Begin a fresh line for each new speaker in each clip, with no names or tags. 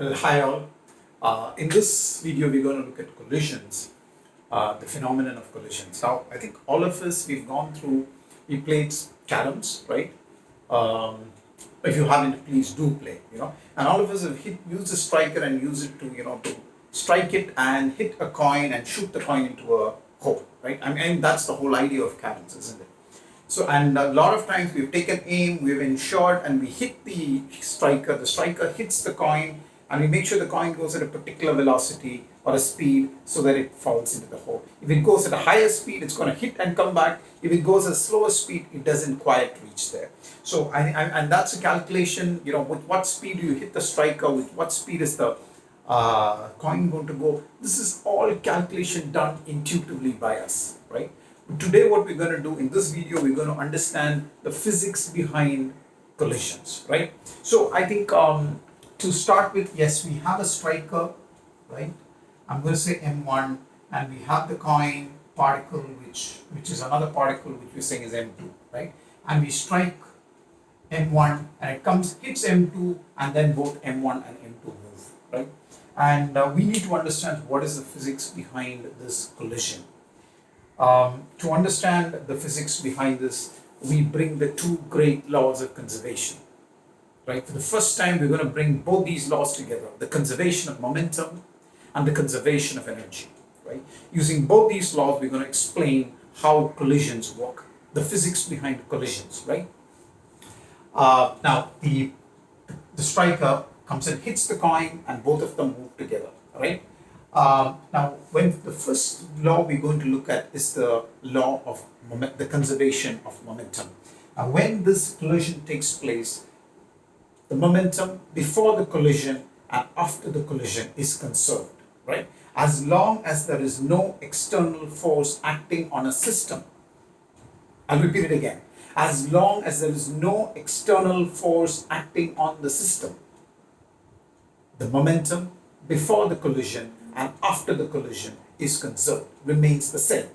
Well, hi all. In this video, we're going to look at collisions, the phenomenon of collisions. Now, I think all of us, we've gone through, we played caroms, right? Um, if you haven't, please do play, And all of us have used a striker and use it to strike it and hit a coin and shoot the coin into a hole, right? I mean, that's the whole idea of caroms, isn't it? So, and a lot of times we've taken aim, we've ensured, and we hit the striker hits the coin, and we make sure the coin goes at a particular velocity or a speed so that it falls into the hole. If it goes at a higher speed, it's going to hit and come back. If it goes at a slower speed, it doesn't quite reach there. So, and that's a calculation, with what speed do you hit the striker, with what speed is the coin going to go. This is all calculation done intuitively by us, right? Today what we're going to do in this video, we're going to understand the physics behind collisions, right? So I think to start with, yes, we have a striker, right? I'm going to say M1, and we have the coin particle, which is another particle, which we're saying is M2, right? And we strike M1 and it hits M2, and then both M1 and M2 move, right? And we need to understand what is the physics behind this collision. To understand the physics behind this, we bring the two great laws of conservation. Right? For the first time, we're going to bring both these laws together: the conservation of momentum and the conservation of energy. Right? Using both these laws, we're going to explain how collisions work, the physics behind collisions. Right? Now, the striker comes and hits the coin, and both of them move together. Right? Now, when the first law we're going to look at is the law of the conservation of momentum. Now, when this collision takes place, the momentum before the collision and after the collision is conserved, right? As long as there is no external force acting on a system. I'll repeat it again. As long as there is no external force acting on the system, the momentum before the collision and after the collision is conserved, remains the same,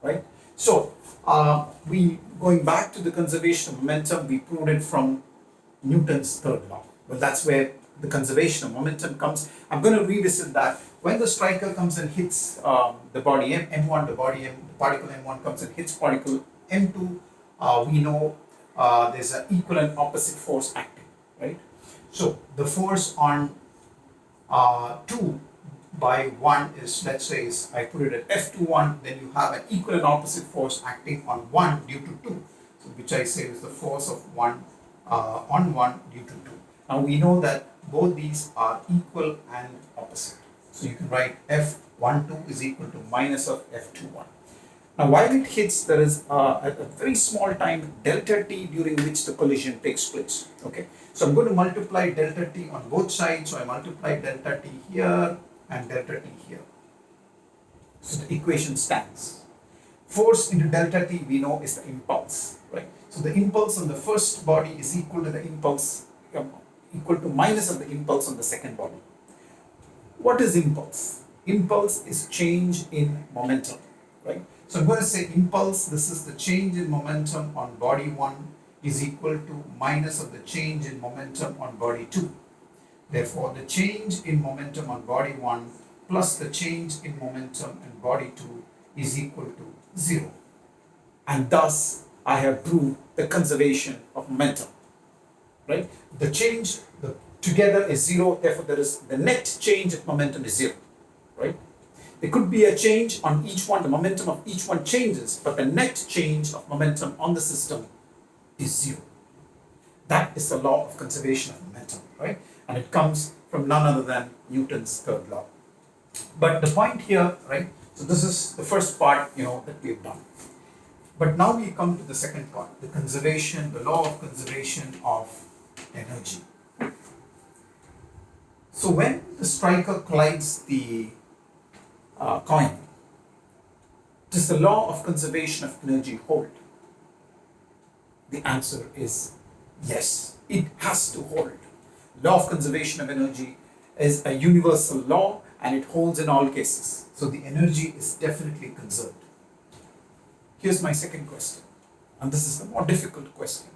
right? So, we going back to the conservation of momentum, we proved it from Newton's third law. Well, that's where the conservation of momentum comes. I'm going to revisit that. When the striker comes and hits the body M1, the particle M1 comes and hits particle M2, we know there's an equal and opposite force acting, right? So, the force on 2 by 1 is, let's say, I put it at F21, then you have an equal and opposite force acting on 1 due to 2, so which I say is the force of 1 on 1 due to 2. Now we know that both these are equal and opposite. So you can write F12 is equal to minus of F21. Now while it hits, there is a very small time delta t during which the collision takes place. Okay, so I'm going to multiply delta t on both sides. So I multiply delta t here and delta t here. So the equation stands. Force into delta t we know is the impulse, right? So the impulse on the first body is equal to the impulse, equal to minus of the impulse on the second body. What is impulse? Impulse is change in momentum, right? So I'm going to say impulse, this is the change in momentum on body 1 is equal to minus of the change in momentum on body 2. Therefore, the change in momentum on body 1 plus the change in momentum in body 2 is equal to 0. And thus, I have proved the conservation of momentum, right? The change together is 0, therefore there is the net change of momentum is 0, right? There could be a change on each one, the momentum of each one changes, but the net change of momentum on the system is 0. That is the law of conservation of momentum, right? And it comes from none other than Newton's third law. But the point here, right? So this is the first part, that we've done. But now we come to the second part, the conservation, the law of conservation of energy. So when the striker collides the coin, does the law of conservation of energy hold? The answer is yes, it has to hold. Law of conservation of energy is a universal law and it holds in all cases. So the energy is definitely conserved. Here's my second question, and this is the more difficult question.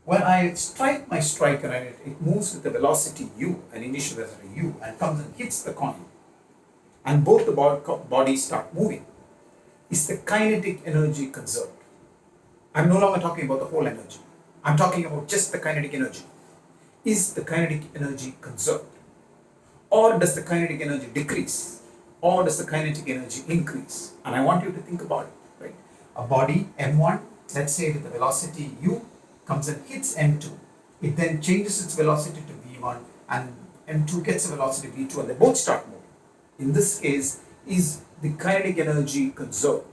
When I strike my striker and it moves with the velocity u, an initial velocity u, and comes and hits the coin, and both the bodies start moving, is the kinetic energy conserved? I'm no longer talking about the whole energy. I'm talking about just the kinetic energy. Is the kinetic energy conserved? Or does the kinetic energy decrease? Or does the kinetic energy increase? And I want you to think about it, right? A body, m1, let's say with the velocity u, comes and hits m2. It then changes its velocity to v1 and m2 gets a velocity v2 and they both start moving. In this case, is the kinetic energy conserved?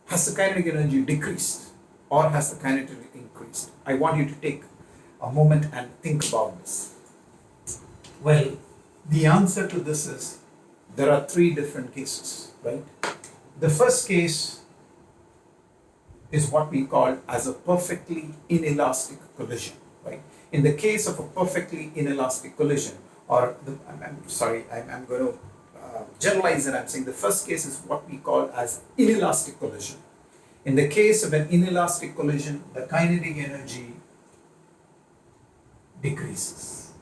Has the kinetic energy decreased? Or has the kinetic energy increased? I want you to take a moment and think about this. Well, the answer to this is there are three different cases, right? The first case is what we call as a perfectly inelastic collision, right? In the case of a perfectly inelastic collision, I'm going to generalize it. I'm saying the first case is what we call as inelastic collision. In the case of an inelastic collision, the kinetic energy decreases,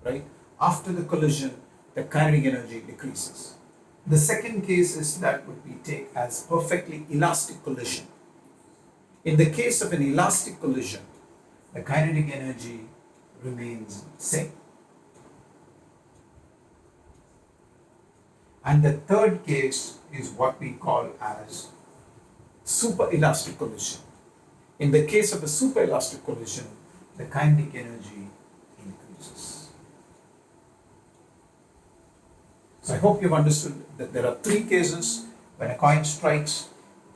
right? After the collision, the kinetic energy decreases. The second case is that would be take as perfectly elastic collision. In the case of an elastic collision, the kinetic energy remains same. And the third case is what we call as superelastic collision. In the case of a superelastic collision, the kinetic energy increases. So I hope you've understood that there are three cases when a coin strikes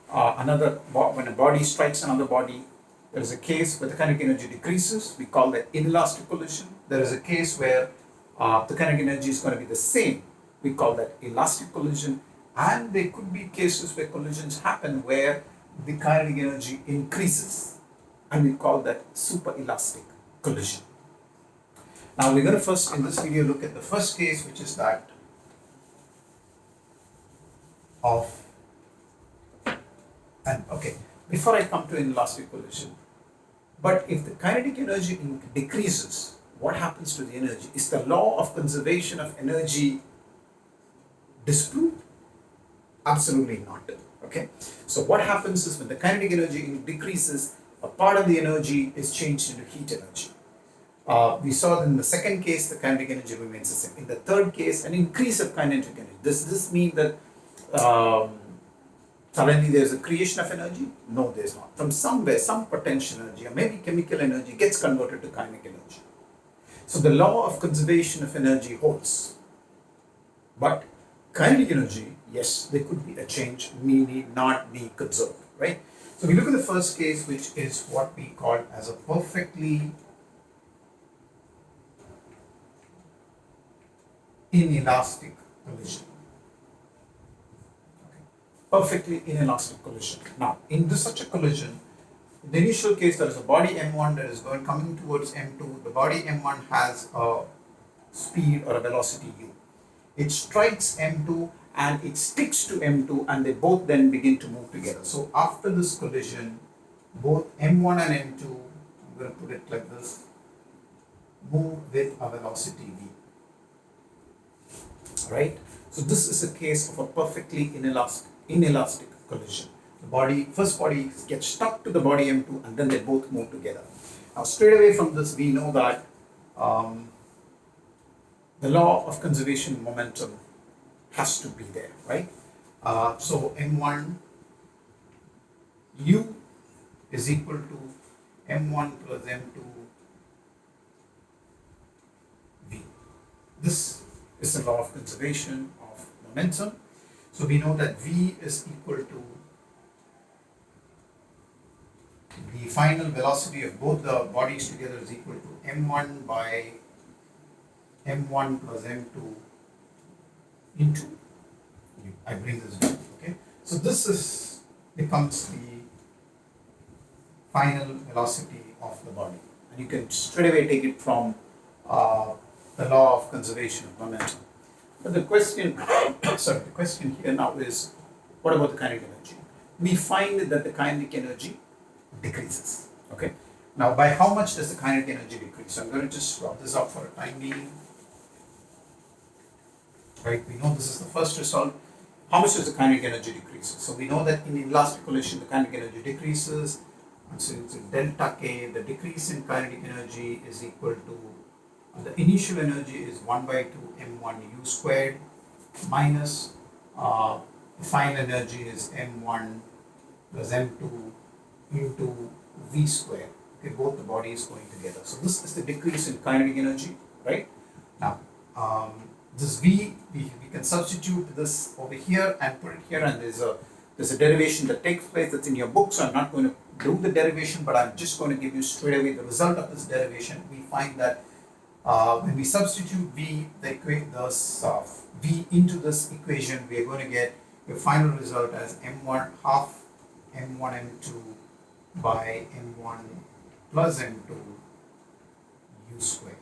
when a body strikes another body. There is a case where the kinetic energy decreases. We call that inelastic collision. There is a case where the kinetic energy is going to be the same. We call that elastic collision. And there could be cases where collisions happen where the kinetic energy increases, and we call that superelastic collision. Now we're going to first in this video look at the first case, which is that of, and okay, before I come to inelastic collision, but if the kinetic energy decreases, what happens to the energy? Is the law of conservation of energy disproved? Absolutely not. Okay, so what happens is when the kinetic energy decreases, a part of the energy is changed into heat energy. We saw that in the second case, the kinetic energy remains the same. In the third case, an increase of kinetic energy. Does this mean that suddenly there's a creation of energy? No, there's not. From somewhere, some potential energy or maybe chemical energy gets converted to kinetic energy. So the law of conservation of energy holds. But kinetic energy, yes, there could be a change, need not be conserved, right? So we look at the first case, which is what we call as a perfectly inelastic collision. Okay. Perfectly inelastic collision. Now, in such a collision, in the initial case, there is a body m1 that is coming towards m2. The body m1 has a speed or a velocity u. It strikes m2 and it sticks to m2, and they both then begin to move together. So after this collision, both m1 and m2, I'm going to put it like this, move with a velocity v. Right? So this is a case of a perfectly inelastic collision. The first body gets stuck to the body m2 and then they both move together. Now straight away from this we know that the law of conservation of momentum has to be there, right? So m1 u is equal to m1 plus m2 v. This is the law of conservation of momentum. So we know that v is equal to the final velocity of both the bodies together is equal to m1 by m1 plus m2 into u. I bring this down, okay? So this becomes the final velocity of the body. And you can straight away take it from the law of conservation of momentum. But the question, the question here now is, what about the kinetic energy? we find that the kinetic energy decreases. Okay. Now, by how much does the kinetic energy decrease? So I'm going to just rub this up for a time being. Right. We know this is the first result. How much does the kinetic energy decrease? So we know that in elastic collision, the kinetic energy decreases. And so it's delta K, the decrease in kinetic energy is equal to the initial energy is 1 by 2 m1 u squared minus the final energy is m1 plus m2 into v squared. Okay, both the bodies going together. So this is the decrease in kinetic energy, right? Now, this v, we can substitute this over here and put it here, and there's a derivation that takes place that's in your book, so I'm not going to do the derivation, but I'm just going to give you straight away the result of this derivation. We find that when we substitute v, v into this equation, we are going to get the final result as m1 half m1 m2 by m1 plus m2 u squared.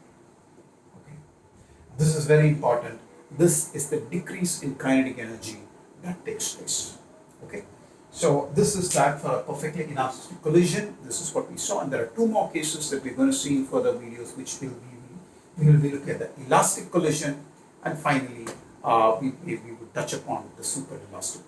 Okay, this is very important. This is the decrease in kinetic energy that takes place. Okay, so this is that for a perfectly inelastic collision. This is what we saw, and there are two more cases that we're going to see in further videos, which we will be looking at the elastic collision, and finally we will touch upon the super elastic